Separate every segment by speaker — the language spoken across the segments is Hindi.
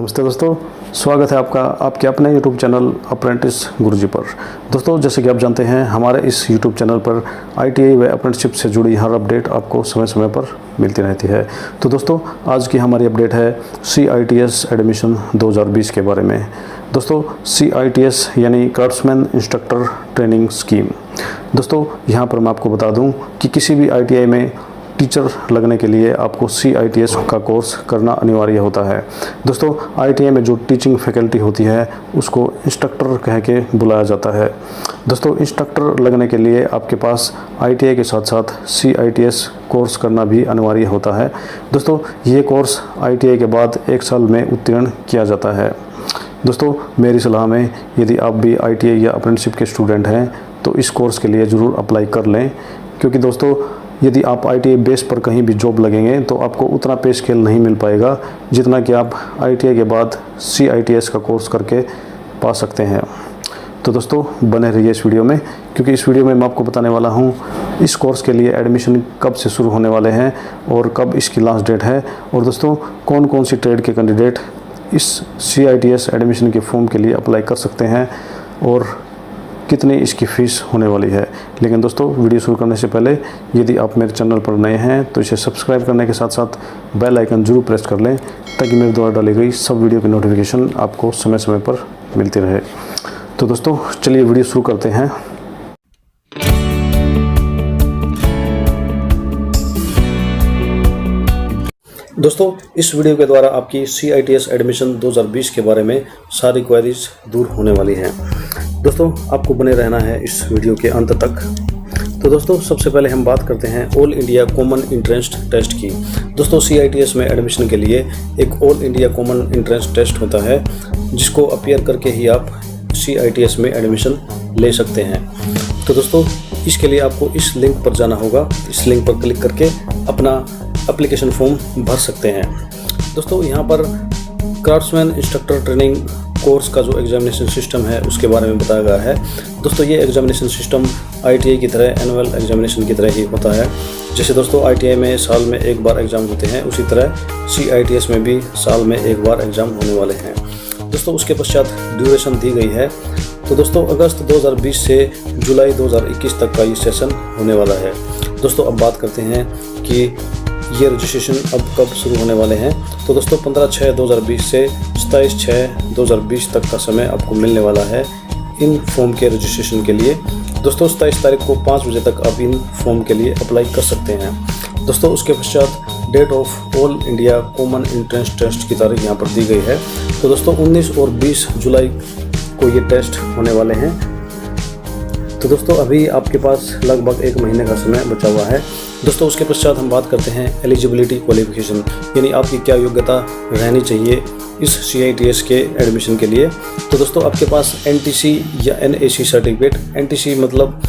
Speaker 1: नमस्ते दोस्तों, स्वागत है आपका आपके अपने YouTube चैनल अप्रेंटिस गुरुजी पर। दोस्तों, जैसे कि आप जानते हैं, हमारे इस YouTube चैनल पर ITI व अप्रेंटिसशिप से जुड़ी हर अपडेट आपको समय समय पर मिलती रहती है। तो दोस्तों, आज की हमारी अपडेट है CITS एडमिशन 2020 के बारे में। दोस्तों, CITS यानी क्राफ्ट्समैन इंस्ट्रक्टर ट्रेनिंग स्कीम। दोस्तों, यहाँ पर मैं आपको बता दूँ कि किसी भी ITI में टीचर लगने के लिए आपको CITS का कोर्स करना अनिवार्य होता है। दोस्तों, ITI में जो टीचिंग फैकल्टी होती है उसको इंस्ट्रक्टर कह के बुलाया जाता है। दोस्तों, इंस्ट्रक्टर लगने के लिए आपके पास ITI के साथ साथ CITS कोर्स करना भी अनिवार्य होता है। दोस्तों, ये कोर्स ITI के बाद 1 साल में उत्तीर्ण किया जाता है। दोस्तों, मेरी सलाह में यदि आप भी ITI या अप्रेंटिसशिप के स्टूडेंट हैं तो इस कोर्स के लिए ज़रूर अप्लाई कर लें, क्योंकि दोस्तों यदि आप ITI बेस पर कहीं भी जॉब लगेंगे तो आपको उतना पे स्केल नहीं मिल पाएगा जितना कि आप ITI के बाद CITS का कोर्स करके पा सकते हैं। तो दोस्तों, बने रहिए इस वीडियो में, क्योंकि इस वीडियो में मैं आपको बताने वाला हूं इस कोर्स के लिए एडमिशन कब से शुरू होने वाले हैं और कब इसकी लास्ट डेट है, और दोस्तों कौन कौन सी ट्रेड के कैंडिडेट इस CITS एडमिशन के फॉर्म के लिए अप्लाई कर सकते हैं और कितनी इसकी फ़ीस होने वाली है। लेकिन दोस्तों, वीडियो शुरू करने से पहले यदि आप मेरे चैनल पर नए हैं तो इसे सब्सक्राइब करने के साथ साथ बेल आइकन जरूर प्रेस कर लें, ताकि मेरे द्वारा डाली गई सब वीडियो की नोटिफिकेशन आपको समय समय पर मिलती रहे। तो दोस्तों, चलिए वीडियो शुरू करते हैं। दोस्तों, इस वीडियो के द्वारा आपकी CITS एडमिशन 2020 के बारे में सारी क्वेरीज दूर होने वाली हैं। दोस्तों, आपको बने रहना है इस वीडियो के अंत तक। तो दोस्तों, सबसे पहले हम बात करते हैं all India common entrance test की। दोस्तों, CITS में एडमिशन के लिए एक all India common entrance test होता है, जिसको अपीयर करके ही आप CITS में एडमिशन ले सकते हैं। तो दोस्तों, इसके लिए आपको इस लिंक पर जाना होगा। इस लिंक पर क्लिक करके अपना एप्लीकेशन फॉर्म भर सकते हैं। दोस्तों, यहाँ पर क्राफ्ट्समैन इंस्ट्रक्टर ट्रेनिंग कोर्स का जो एग्जामिनेशन सिस्टम है उसके बारे में बताया गया है। दोस्तों, ये एग्जामिनेशन सिस्टम ITI की तरह एनुअल एग्जामिनेशन की तरह ही होता है। जैसे दोस्तों ITI में साल में 1 बार एग्ज़ाम होते हैं, उसी तरह CITS में भी साल में 1 बार एग्ज़ाम होने वाले हैं। दोस्तों, उसके पश्चात ड्यूरेशन दी गई है। तो दोस्तों, अगस्त 2020 से जुलाई 2021 तक का ये सेशन होने वाला है। दोस्तों, अब बात करते हैं कि ये रजिस्ट्रेशन अब कब शुरू होने वाले हैं। तो दोस्तों, 15/6/2020 से 27/6/2020 तक का समय आपको मिलने वाला है इन फॉर्म के रजिस्ट्रेशन के लिए। दोस्तों, 27 तारीख को 5 बजे तक आप इन फॉर्म के लिए अप्लाई कर सकते हैं। दोस्तों, उसके पश्चात date of all India common entrance test की तारीख यहाँ पर दी गई है। तो दोस्तों, 19 और 20 जुलाई को ये टेस्ट होने वाले हैं। तो दोस्तों, अभी आपके पास लगभग 1 महीने का समय बचा हुआ है। दोस्तों, उसके पश्चात हम बात करते हैं एलिजिबिलिटी क्वालिफिकेशन, यानी आपकी क्या योग्यता रहनी चाहिए इस CITS के एडमिशन के लिए। तो दोस्तों, आपके पास NTC या NAC सर्टिफिकेट, NTC मतलब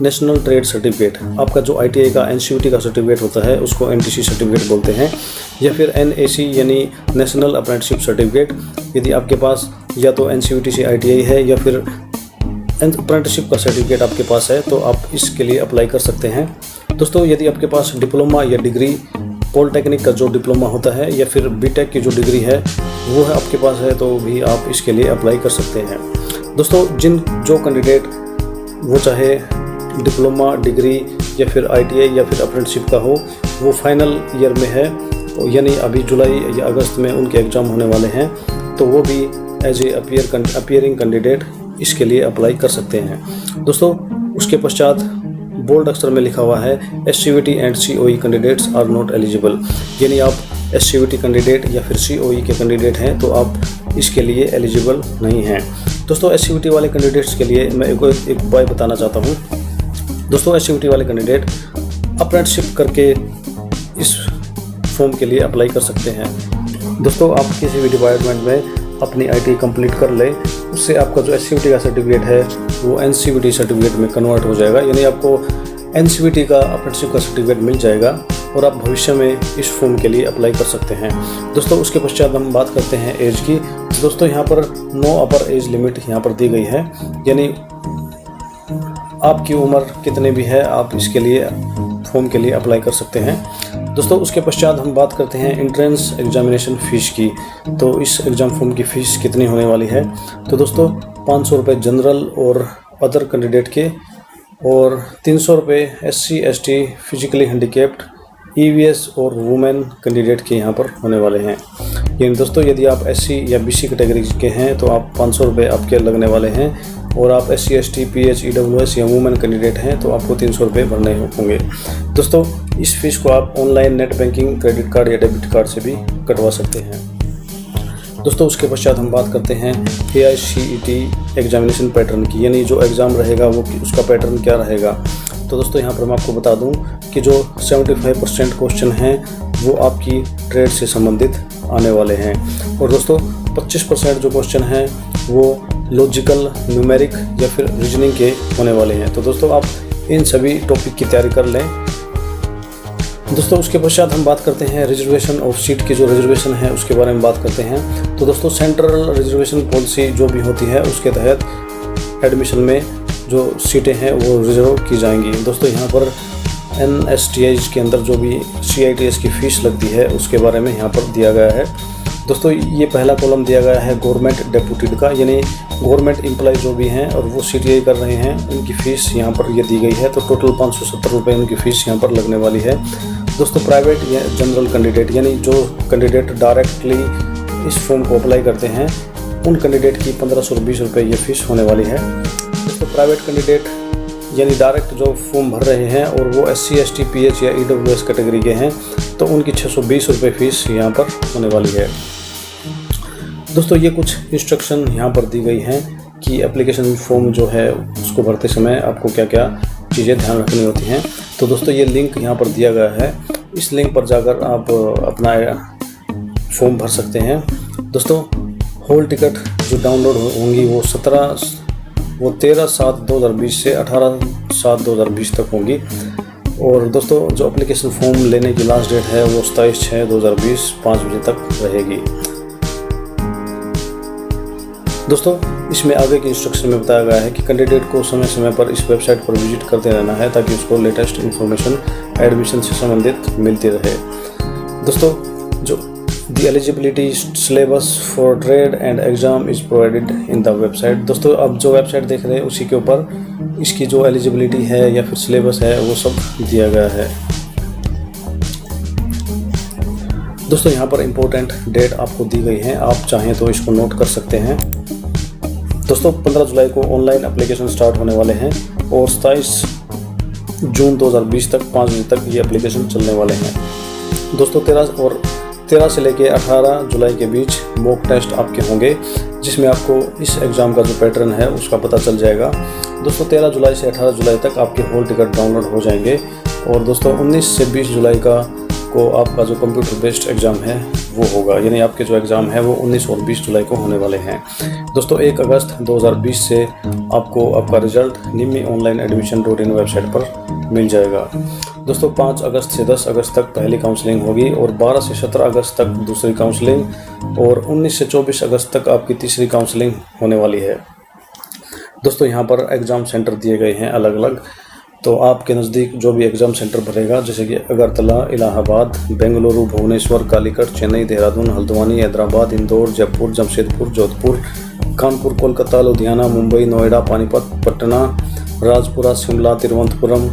Speaker 1: नेशनल ट्रेड सर्टिफिकेट, आपका जो ITI का NCVT का सर्टिफिकेट होता है उसको NTC सर्टिफिकेट बोलते हैं, या फिर NAC यानी नेशनल अप्रेंटिसशिप सर्टिफिकेट। यदि आपके पास या तो NCVT से ITI है या फिर अप्रेंटिसशिप का सर्टिफिकेट आपके पास है तो आप इसके लिए अप्लाई कर सकते हैं। दोस्तों, यदि आपके पास डिप्लोमा या डिग्री पॉलिटेक्निक का जो डिप्लोमा होता है या फिर BTech की जो डिग्री है वो है आपके पास है तो भी आप इसके लिए अप्लाई कर सकते हैं। दोस्तों, जो कैंडिडेट वो चाहे डिप्लोमा, डिग्री या फिर ITI या फिर अप्रेंटिसशिप का हो, वो फाइनल ईयर में है, यानी अभी जुलाई या अगस्त में उनके एग्ज़ाम होने वाले हैं, तो वो भी एज ए अपीयरिंग कैंडिडेट इसके लिए अप्लाई कर सकते हैं। दोस्तों, उसके पश्चात बोल्ड अक्षर में लिखा हुआ है SCVT and COE candidates are not eligible, यानी आप SCVT कैंडिडेट या फिर COE के कैंडिडेट हैं तो आप इसके लिए एलिजिबल नहीं हैं। दोस्तों, SCVT वाले कैंडिडेट्स के लिए मैं एक बात बताना चाहता हूँ। दोस्तों, SCVT वाले कैंडिडेट अप्रेंटिसशिप करके इस फॉर्म के लिए अप्लाई कर सकते हैं। दोस्तों, आप किसी भी डिपार्टमेंट में अपनी ITI कंप्लीट कर ले, उससे आपका जो SCVT का सर्टिफिकेट है वो NCVT सर्टिफिकेट में कन्वर्ट हो जाएगा, यानी आपको NCVT का अप्रेंटिसशिप का सर्टिफिकेट मिल जाएगा और आप भविष्य में इस फॉर्म के लिए अप्लाई कर सकते हैं। दोस्तों, उसके पश्चात हम बात करते हैं एज की। दोस्तों, यहाँ पर नो अपर एज लिमिट यहाँ पर दी गई है, यानी आपकी उम्र कितने भी है आप इसके लिए फॉर्म के लिए अप्लाई कर सकते हैं। दोस्तों उसके पश्चात हम बात करते हैं एंट्रेंस एग्जामिनेशन फ़ीस की। तो इस एग्ज़ाम फॉर्म की फ़ीस कितनी होने वाली है? तो दोस्तों 500 रुपये जनरल और अदर कैंडिडेट के, और 300 रुपये SC ST physically handicapped EVS और वुमेन कैंडिडेट के यहाँ पर होने वाले हैं। यानी दोस्तों यदि आप SC या BC कैटेगरी के हैं तो आप 500 रुपये आपके लगने वाले हैं, और आप SC ST PH EWS या वुमेन कैंडिडेट हैं तो आपको 300 रुपये भरने होंगे। दोस्तों इस फीस को आप online net banking, credit card या डेबिट कार्ड से भी कटवा सकते हैं। दोस्तों उसके पश्चात हम बात करते हैं AICTE एग्जामिनेशन पैटर्न की, यानी जो एग्ज़ाम रहेगा वो उसका पैटर्न क्या रहेगा। तो दोस्तों यहाँ पर मैं आपको बता दूं कि जो 75% क्वेश्चन हैं वो आपकी ट्रेड से संबंधित आने वाले हैं, और दोस्तों 25% जो क्वेश्चन हैं वो लॉजिकल, न्यूमेरिक या फिर रीजनिंग के होने वाले हैं। तो दोस्तों आप इन सभी टॉपिक की तैयारी कर लें। दोस्तों उसके पश्चात हम बात करते हैं रिजर्वेशन ऑफ सीट की, जो रिजर्वेशन है उसके बारे में बात करते हैं। तो दोस्तों सेंट्रल रिजर्वेशन पॉलिसी जो भी होती है उसके तहत एडमिशन में जो सीटें हैं वो रिजर्व की जाएंगी। दोस्तों यहाँ पर NSTI के अंदर जो भी CITS की फ़ीस लगती है उसके बारे में यहाँ पर दिया गया है। दोस्तों ये पहला कॉलम दिया गया है गवर्नमेंट डेप्यूटेड का, यानी गवर्नमेंट एम्प्लॉय जो भी हैं और वो CTI कर रहे हैं उनकी फ़ीस यहाँ पर ये दी गई है। तो टोटल 570 रुपये उनकी फ़ीस यहाँ पर लगने वाली है। दोस्तों प्राइवेट या जनरल कैंडिडेट, यानी जो कैंडिडेट डायरेक्टली इस फॉर्म को अप्लाई करते हैं उन कैंडिडेट की 1520 रुपये ये फ़ीस होने वाली है। दोस्तों प्राइवेट कैंडिडेट यानी डायरेक्ट जो फॉर्म भर रहे हैं और वो SC ST PH या EWS कैटेगरी के हैं तो उनकी 620 रुपये फ़ीस यहाँ पर होने वाली है। दोस्तों ये कुछ इंस्ट्रक्शन यहाँ पर दी गई हैं कि एप्लीकेशन फॉर्म जो है उसको भरते समय आपको क्या क्या चीज़ें ध्यान रखनी होती हैं। तो दोस्तों ये लिंक यहाँ पर दिया गया है, इस लिंक पर जाकर आप अपना फॉर्म भर सकते हैं। दोस्तों हॉल टिकट जो डाउनलोड होंगी वो 13/7/2020 से 18/7/2020 तक होंगी, और दोस्तों जो एप्लीकेशन फॉर्म लेने की लास्ट डेट है वो 27/6/2020 5 बजे तक रहेगी। दोस्तों इसमें आगे की इंस्ट्रक्शन में बताया गया है कि कैंडिडेट को समय समय पर इस वेबसाइट पर विजिट करते रहना है ताकि उसको लेटेस्ट इन्फॉर्मेशन एडमिशन से संबंधित मिलती रहे। दोस्तों जो the eligibility syllabus for trade and exam is provided in the website. दोस्तों अब जो वेबसाइट देख रहे हैं उसी के ऊपर इसकी जो एलिजिबिलिटी है या फिर सिलेबस है वो सब दिया गया है। दोस्तों यहाँ पर इम्पोर्टेंट डेट आपको दी गई है, आप चाहें तो इसको नोट कर सकते हैं। दोस्तों 15 जुलाई को ऑनलाइन एप्लीकेशन स्टार्ट होने वाले हैं और 27 जून 2020 तक 5 बजे तक ये एप्लीकेशन चलने वाले हैं। दोस्तों 13 से लेकर 18 जुलाई के बीच मॉक टेस्ट आपके होंगे, जिसमें आपको इस एग्ज़ाम का जो पैटर्न है उसका पता चल जाएगा। दोस्तों 13 जुलाई से 18 जुलाई तक आपके हॉल टिकट डाउनलोड हो जाएंगे, और दोस्तों 19 से 20 जुलाई को आपका जो कंप्यूटर बेस्ड एग्ज़ाम है वो होगा, यानी आपके जो एग्ज़ाम है वो 19 और 20 जुलाई को होने वाले हैं। दोस्तों 1 अगस्त 2020 से आपको आपका रिजल्ट निम्मी ऑनलाइन एडमिशन.in वेबसाइट पर मिल जाएगा। दोस्तों 5 अगस्त से 10 अगस्त तक पहली काउंसलिंग होगी, और 12 से 17 अगस्त तक दूसरी काउंसलिंग, और 19 से 24 अगस्त तक आपकी तीसरी काउंसलिंग होने वाली है। दोस्तों यहाँ पर एग्ज़ाम सेंटर दिए गए हैं अलग अलग, तो आपके नज़दीक जो भी एग्ज़ाम सेंटर भरेगा, जैसे कि अगरतला, इलाहाबाद, बेंगलुरु, भुवनेश्वर, कालीकट, चेन्नई, देहरादून, हल्द्वानी, हैदराबाद, इंदौर, जयपुर, जमशेदपुर, जोधपुर, कानपुर, कोलकाता, लुधियाना, मुंबई, नोएडा, पानीपत, पटना, राजपुरा, शिमला, तिरुवनंतपुरम,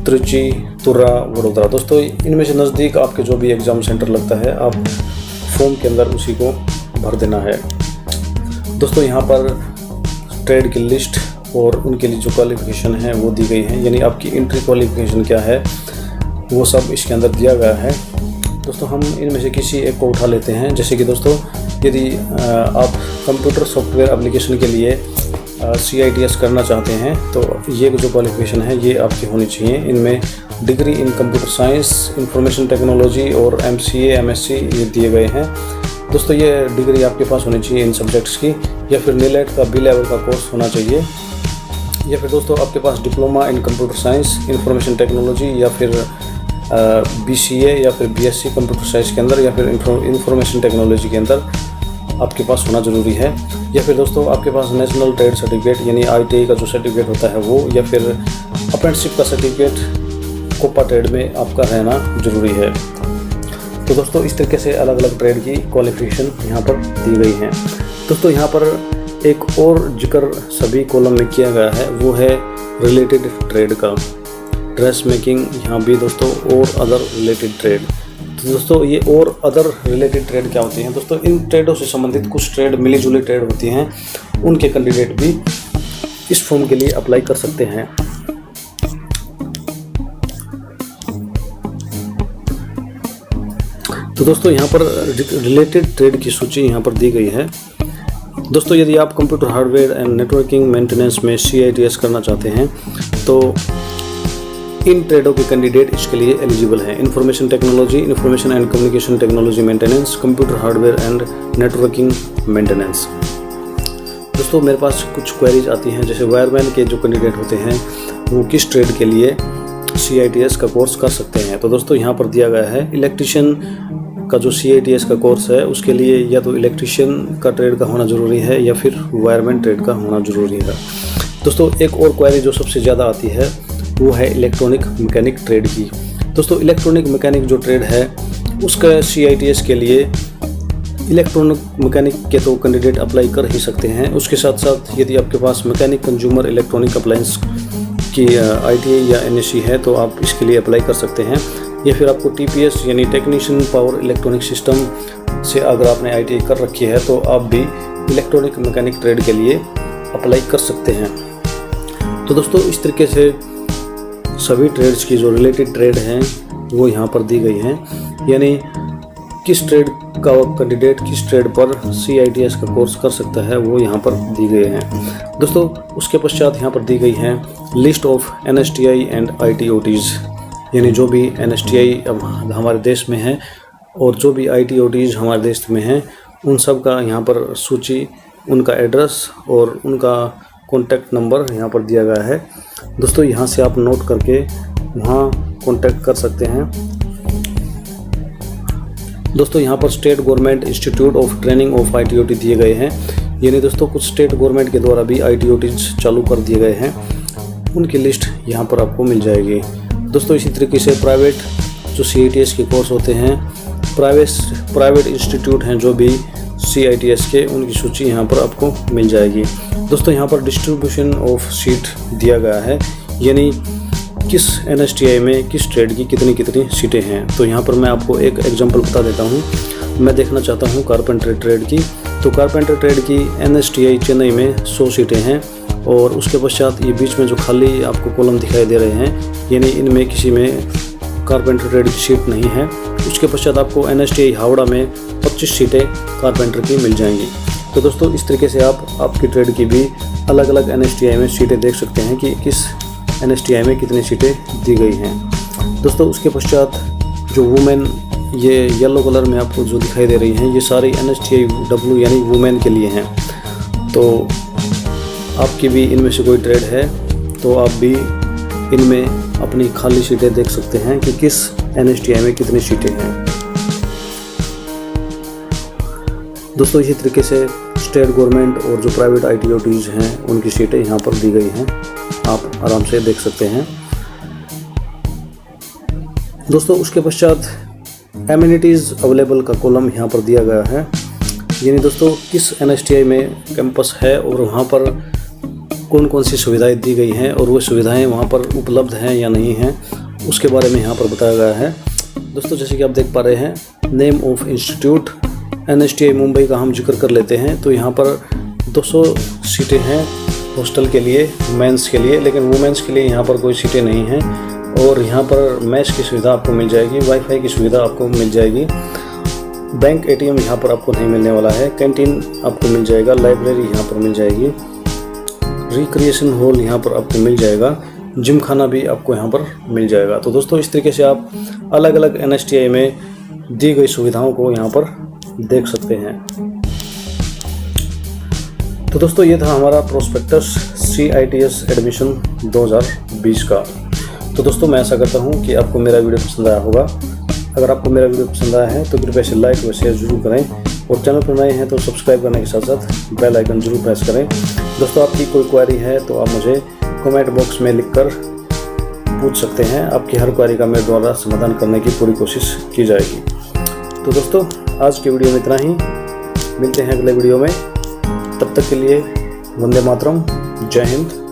Speaker 1: त्रिची, तुर्रा, वडोदरा। दोस्तों इनमें से नज़दीक आपके जो भी एग्ज़ाम सेंटर लगता है आप फॉर्म के अंदर उसी को भर देना है। दोस्तों यहाँ पर ट्रेड की लिस्ट और उनके लिए जो क्वालिफ़िकेशन है वो दी गई है, यानी आपकी एंट्री क्वालिफ़िकेशन क्या है वो सब इसके अंदर दिया गया है। दोस्तों हम इनमें से किसी एक को उठा लेते हैं। जैसे कि दोस्तों यदि आप कंप्यूटर सॉफ्टवेयर एप्लीकेशन के लिए CITS करना चाहते हैं तो ये जो क्वालिफ़िकेशन है ये आपकी होनी चाहिए। इनमें degree in computer science, information technology और MCA MSc ये दिए गए हैं। दोस्तों ये डिग्री आपके पास होनी चाहिए इन सब्जेक्ट्स की, या फिर NIELIT का B लेवल का कोर्स होना चाहिए, या फिर दोस्तों आपके पास diploma in computer science, information technology, या फिर BCA या फिर BSc कंप्यूटर साइंस के अंदर, या फिर इंफॉर्मेशन टेक्नोलॉजी के अंदर आपके पास होना ज़रूरी है। या फिर दोस्तों आपके पास नेशनल ट्रेड सर्टिफिकेट यानी ITI का जो सर्टिफिकेट होता है वो, या फिर अप्रेंटिसशिप का सर्टिफिकेट कोपा ट्रेड में आपका रहना जरूरी है। तो दोस्तों इस तरीके से अलग अलग ट्रेड की क्वालिफिकेशन यहाँ पर दी गई है। दोस्तों यहाँ पर एक और जिक्र सभी कॉलम में किया गया है, वो है रिलेटेड ट्रेड का। ड्रेस मेकिंग यहाँ भी दोस्तों और अदर रिलेटेड ट्रेड। तो दोस्तों ये और अदर रिलेटेड ट्रेड क्या होती हैं? दोस्तों इन ट्रेडों से संबंधित कुछ ट्रेड मिली जुली ट्रेड होती हैं, उनके कैंडिडेट भी इस फॉर्म के लिए अप्लाई कर सकते हैं। तो दोस्तों यहाँ पर रिलेटेड ट्रेड की सूची यहाँ पर दी गई है। दोस्तों यदि आप computer hardware and networking maintenance में CITS करना चाहते हैं तो इन ट्रेडों के कैंडिडेट इसके लिए एलिजिबल हैं। Information technology, information and communication technology maintenance, computer hardware and networking maintenance. दोस्तों मेरे पास कुछ क्वेरीज आती हैं, जैसे वायरमैन के जो कैंडिडेट होते हैं वो किस ट्रेड के लिए CITS का कोर्स कर सकते हैं। तो दोस्तों यहाँ पर दिया गया है इलेक्ट्रिशियन का जो CITS का कोर्स है उसके लिए या तो इलेक्ट्रिशियन का ट्रेड का होना ज़रूरी है या फिर वायरमैन ट्रेड का होना ज़रूरी है। दोस्तों एक और क्वेरी जो सबसे ज़्यादा आती है वो है इलेक्ट्रॉनिक मैकेनिक ट्रेड की। दोस्तों इलेक्ट्रॉनिक मैकेनिक जो ट्रेड है उसका CITS के लिए इलेक्ट्रॉनिक मैकेनिक के तो कैंडिडेट अप्लाई कर ही सकते हैं। उसके साथ साथ यदि आपके पास मैकेनिक कंज्यूमर इलेक्ट्रॉनिक अप्लायंस की ITI या NSE है तो आप इसके लिए अप्लाई कर सकते हैं, या फिर आपको TPS यानी टेक्नीशियन पावर इलेक्ट्रॉनिक सिस्टम से अगर आपने ITI कर रखी है तो आप भी इलेक्ट्रॉनिक मैकेनिक ट्रेड के लिए अप्लाई कर सकते हैं। तो दोस्तों इस तरीके से सभी ट्रेड्स की जो रिलेटेड ट्रेड हैं वो यहाँ पर दी गई हैं, यानी किस ट्रेड का कैंडिडेट किस ट्रेड पर CITS का कोर्स कर सकता है वो यहाँ पर दी गए हैं। दोस्तों उसके पश्चात यहाँ पर दी गई है list of NSTI and ITOTs, यानी जो भी NSTI हमारे देश में है और जो भी ITOTs हमारे देश में हैं उन सब का यहाँ पर सूची, उनका एड्रेस और उनका कॉन्टैक्ट नंबर यहाँ पर दिया गया है। दोस्तों यहाँ से आप नोट करके वहाँ कॉन्टैक्ट कर सकते हैं। दोस्तों यहाँ पर state government institute of training of ITOT दिए गए हैं, यानी दोस्तों कुछ स्टेट गवर्नमेंट के द्वारा भी ITOTs चालू कर दिए गए हैं, उनकी लिस्ट यहाँ पर आपको मिल जाएगी। दोस्तों इसी तरीके से प्राइवेट जो CITS के कोर्स होते हैं, प्राइवेट इंस्टीट्यूट हैं जो भी CITS के, उनकी सूची यहाँ पर आपको मिल जाएगी। दोस्तों यहाँ पर डिस्ट्रीब्यूशन ऑफ सीट दिया गया है, यानी किस NSTI में किस ट्रेड की कितनी कितनी सीटें हैं। तो यहाँ पर मैं आपको एक एग्जांपल बता देता हूँ। मैं देखना चाहता हूँ कारपेंटर ट्रेड की। तो कारपेंटर ट्रेड की NSTI चेन्नई में 100 सीटें हैं, और उसके पश्चात ये बीच में जो खाली आपको कॉलम दिखाई दे रहे हैं, यानी इनमें किसी में कारपेंटर ट्रेड की सीट नहीं है। उसके पश्चात आपको NSTI हावड़ा में 25 सीटें कारपेंटर की मिल जाएंगी। तो दोस्तों इस तरीके से आप आपकी ट्रेड की भी अलग अलग NSTI में सीटें देख सकते हैं कि किस NSTI में कितनी सीटें दी गई हैं। दोस्तों उसके पश्चात जो वुमेन, ये येलो कलर में आपको जो दिखाई दे रही हैं, ये सारी NSTI W यानी वुमेन के लिए हैं। तो आपकी भी इनमें से कोई ट्रेड है तो आप भी इनमें अपनी खाली सीटें देख सकते हैं कि किस NSTI में कितनी सीटें हैं। दोस्तों इसी तरीके से स्टेट गवर्नमेंट और जो प्राइवेट ITOTs हैं उनकी सीटें यहाँ पर दी गई हैं, आप आराम से देख सकते हैं। दोस्तों उसके पश्चात एमिनिटीज़ अवेलेबल का कॉलम यहाँ पर दिया गया है, यानी दोस्तों किस NSTI में कैंपस है और वहाँ पर कौन कौन सी सुविधाएं दी गई हैं और वो सुविधाएं वहाँ पर उपलब्ध हैं या नहीं हैं, उसके बारे में यहाँ पर बताया गया है। दोस्तों जैसे कि आप देख पा रहे हैं, name of institute NSTI Mumbai का हम जिक्र कर लेते हैं। तो यहाँ पर 200 सीटें हैं हॉस्टल के लिए, मेंस के लिए, लेकिन वुमेंस के लिए यहाँ पर कोई सीटें नहीं हैं। और यहाँ पर मैच की सुविधा आपको मिल जाएगी, वाईफाई की सुविधा आपको मिल जाएगी, बैंक ATM यहाँ पर आपको नहीं मिलने वाला है, कैंटीन आपको मिल जाएगा, लाइब्रेरी यहाँ पर मिल जाएगी, रिक्रिएशन हॉल यहाँ पर आपको मिल जाएगा, जिम खाना भी आपको यहाँ पर मिल जाएगा। तो दोस्तों इस तरीके से आप अलग अलग NSTI में दी गई सुविधाओं को यहाँ पर देख सकते हैं। तो दोस्तों ये था हमारा प्रोस्पेक्टस CITS एडमिशन 2020 का। तो दोस्तों मैं ऐसा करता हूँ कि आपको मेरा वीडियो पसंद आया होगा। अगर आपको मेरा वीडियो पसंद आया है तो कृपया से लाइक व शेयर जरूर करें, और चैनल पर नए हैं तो सब्सक्राइब करने के साथ साथ बेल आइकन जरूर प्रेस करें। दोस्तों आपकी कोई क्वेरी है तो आप मुझे कमेंट बॉक्स में लिखकर पूछ सकते हैं। आपकी हर क्वेरी का मेरे द्वारा समाधान करने की पूरी कोशिश की जाएगी। तो दोस्तों, आज की वीडियो में इतना ही। मिलते हैं अगले वीडियो में। तब तक के लिए वंदे मातरम, जय हिंद।